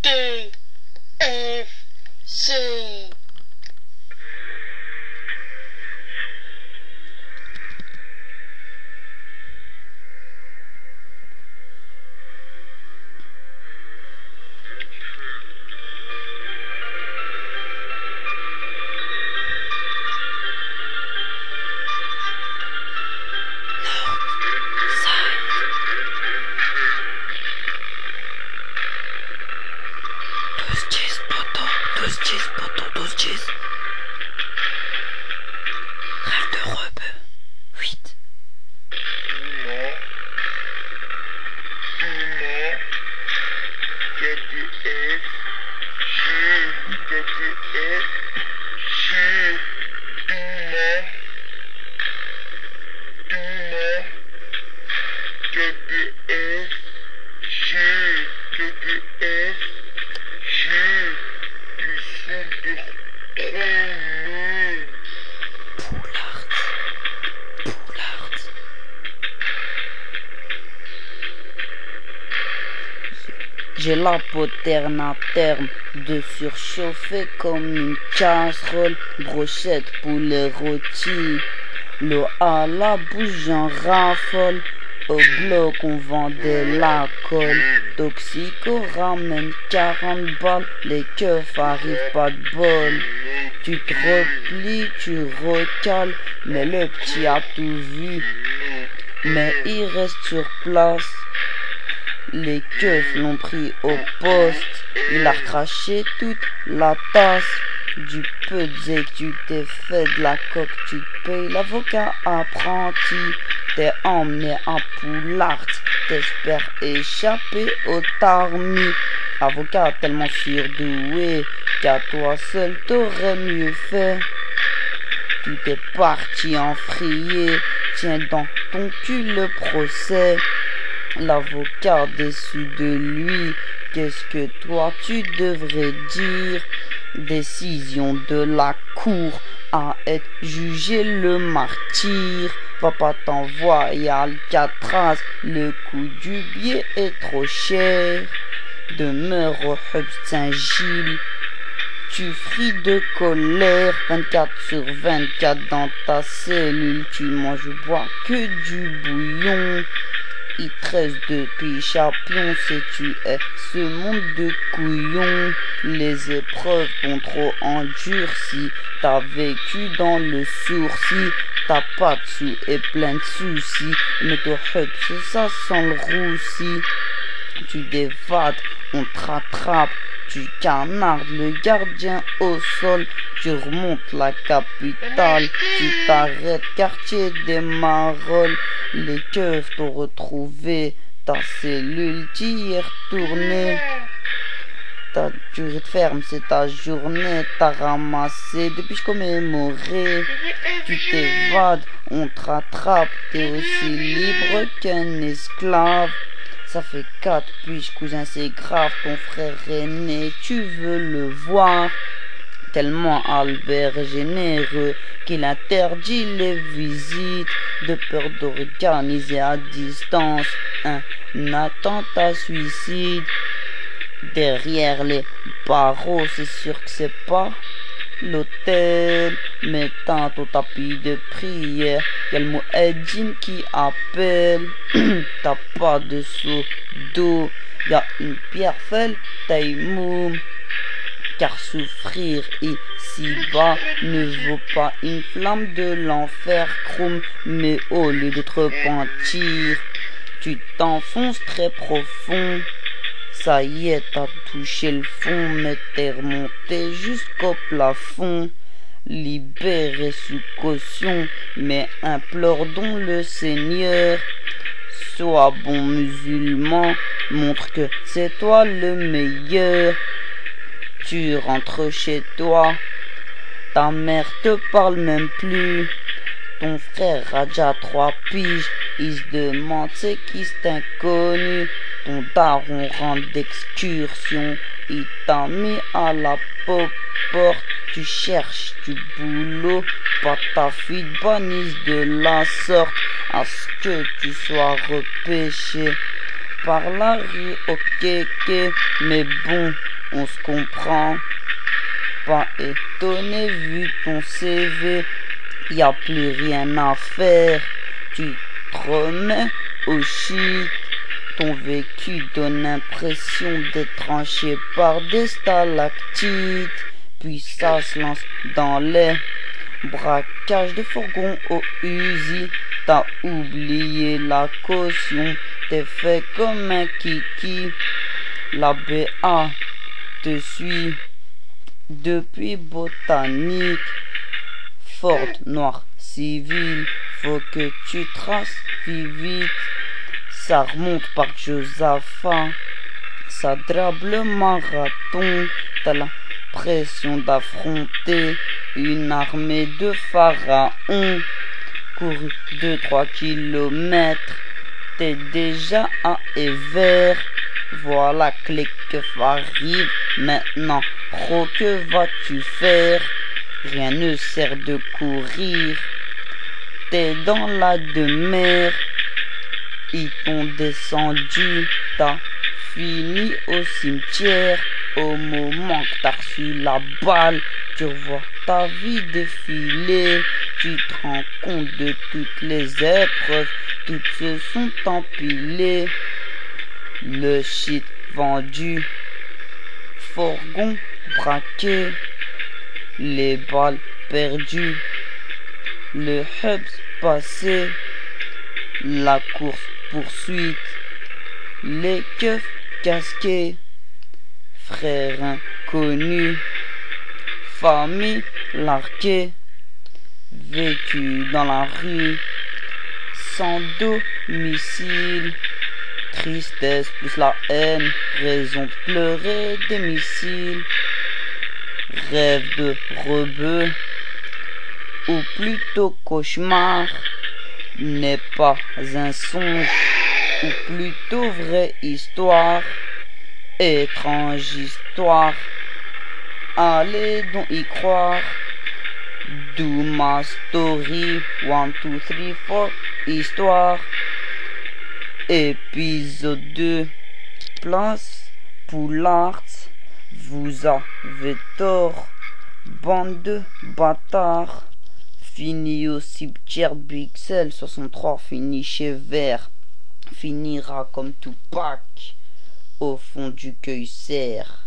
T, F, C. Rêve de rebeu. 8. J'ai la poterne à terme de surchauffer comme une casserole, brochette, poulet rôti. L'eau à la bouche, j'en raffole. Au bloc, on vendait la colle. Toxico ramène 40 balles. Les keufs arrivent pas de bol. Tu te replies, tu recales. Mais le petit a tout vu. Mais il reste sur place. Les keufs l'ont pris au poste. Il a recraché toute la tasse. Du peu de tu t'es fait de la coque, tu te payes l'avocat apprenti. T'es emmené à Poulart, t'espères échapper au tarmi. Avocat tellement surdoué qu'à toi seul t'aurais mieux fait. Tout est parti en frier, tiens dans ton cul le procès. L'avocat déçu de lui, qu'est-ce que toi tu devrais dire? Décision de la cour à être jugé le martyr. Va pas t'envoyer à Alcatraz, le coût du billet est trop cher. Demeure au Hub Saint-Gilles, tu fris de colère. 24/24 dans ta cellule, tu manges ou bois que du bouillon. Il tresse depuis champion, sais-tu es ce monde de couillons. Les épreuves t'ont trop endurci, t'as vécu dans le sourcil. T'as pas de sous et plein de soucis, mais ton hub ça sent le roussi. Tu dévades, on te rattrape, tu canardes le gardien au sol. Tu remontes la capitale, tu t'arrêtes quartier des Marolles. Les keufs t'ont retrouvé, ta cellule t'y est retournée. Ta durée de ferme c'est ta journée, t'as ramassé depuis je commémorais. Tu t'évades, on te rattrape, t'es aussi libre qu'un esclave. Ça fait 4 piges, cousin, c'est grave, ton frère aîné, tu veux le voir. Tellement Albert est généreux qu'il interdit les visites, de peur d'organiser à distance un attentat suicide. Derrière les barreaux, c'est sûr que c'est pas l'hôtel, mettant au tapis de prière. Y'a le Moueddin qui appelle. T'as pas de seau d'eau, y'a une pierre felle taïmoum. Car souffrir ici-bas ne vaut pas une flamme de l'enfer chrome. Mais au lieu de te repentir, tu t'enfonces très profond. Ça y est, t'as touché le fond, mais t'es remonté jusqu'au plafond. Libéré sous caution, mais implorons le Seigneur. Sois bon musulman, montre que c'est toi le meilleur. Tu rentres chez toi, ta mère te parle même plus. Ton frère a déjà 3 piges, il se demande c'est qui cet inconnu. Ton daron rentre d'excursion, il t'a mis à la porte. Tu cherches du boulot, pas ta fille bannisse de la sorte, à ce que tu sois repêché par la rue au kéké. Mais bon, on se comprend, pas étonné vu ton CV. Y a plus rien à faire, tu te remets au shit. Ton vécu donne l'impression d'être tranché par des stalactites. Puis ça se lance dans les braquages de fourgons au Uzi. T'as oublié la caution, t'es fait comme un kiki. La BA te suit depuis botanique. Ford noir civil, faut que tu traces vite. Ça remonte par Josaphat, ça drabe le marathon. T'as l'impression d'affronter une armée de pharaons. Couru 2-3 kilomètres, t'es déjà à Evert. Voilà que les keufs arrivent, maintenant gros que vas-tu faire? Rien ne sert de courir, t'es dans la demeure. Ils t'ont descendu, t'as fini au cimetière. Au moment que t'as reçu la balle, tu revois ta vie défiler. Tu te rends compte de toutes les épreuves, toutes se sont empilées. Le shit vendu, fourgon braqué, les balles perdues, le hubs passé, la course poursuite, les keufs casqués, frères inconnus, famille larguée, vécu dans la rue, sans domicile, tristesse plus la haine, raison de pleurer des missiles, rêve de rebeu, ou plutôt cauchemar, n'est pas un songe, ou plutôt vraie histoire, étrange histoire, allez donc y croire. Do ma story, 1, 2, 3, 4, histoire. Épisode 2, place Poulards, vous avez tort, bande de bâtards. Fini au cimetière Bixel, 63, fini chez Vert, finira comme Tupac au fond du cueil serre.